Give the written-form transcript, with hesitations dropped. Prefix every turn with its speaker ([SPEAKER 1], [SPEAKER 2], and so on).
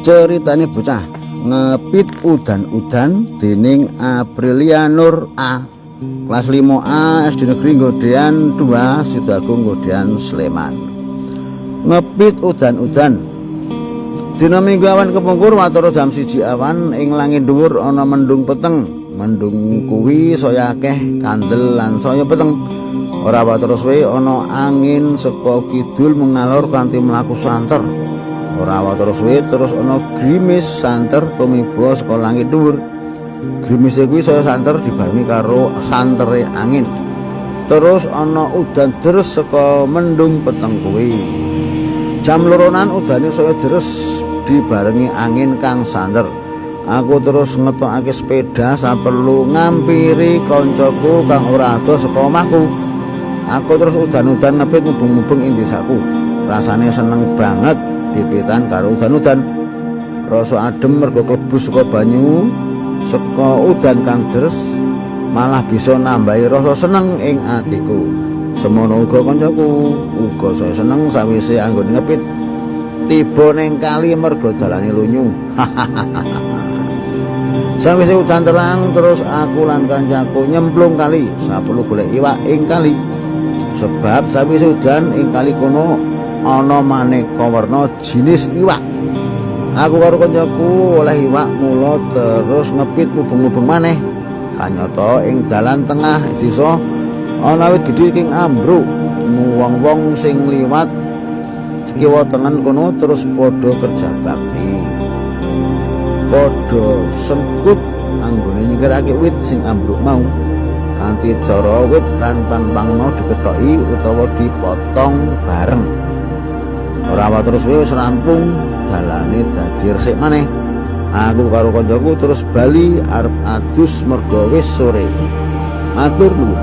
[SPEAKER 1] Ceritane bocah ngepit udan-udan dening Aprilia Nur A, kelas 5A SD Negeri Nggodean 2 Sidoagung Nggodean Sleman. Ngepit udan-udan dina Minggu awan kepungkur watara jam 1 awan ing langit dhuwur ana mendung peteng. Mendung kuwi saya akeh kandel lan saya peteng. Ora watara suwe ana angin saka kidul mengalor kanthi mlaku santer. Ora watara suwe terus ana grimis santer tumiba saka langit dhuwur. Grimise kuwi saya santer dibarengi karo santere angin. Terus ana udan deres saka mendung peteng kuwi. Jam loronan udane saya deres dibarengi angin kang santer. Aku terus ngetokake sepeda saperlu ngampiri koncoku kang ora ado saka omahku. Aku terus udan-udan ngepit mubeng-mubeng ing desaku. Rasane seneng banget pipitan karo udan-udan. Rasa adem mergo klebu saka banyu saka udan kang deres malah bisa nambahi rasa seneng ing atiku. Semono uga koncoku, uga saya seneng sawise anggon ngepit tiba ning kali mergo dalane lunyu. Sawise udan terang terus aku lan kancaku nyemplung kali saperlu golek iwak ing kali. Sebab sawise udan ing kali kono ana maneka warna jinis iwak. Aku karo kancaku oleh iwak mula terus ngepit mubeng-mubeng maneh. Kanyata ing dalan tengah desa ana wit gedhe ing ambruk. Wong-wong sing liwat kiwa tengen kono terus padha kerja bakti. Padha sengkut anggone nyingkirake wit sing ambruk mau. Kanthi cara wit lan panpangno dikethoki utawa dipotong bareng. Ora wae suwe wis rampung dalane dadi resik maneh. Aku karo kancaku terus bali arep adus mergo wis sore. Matur nuwun.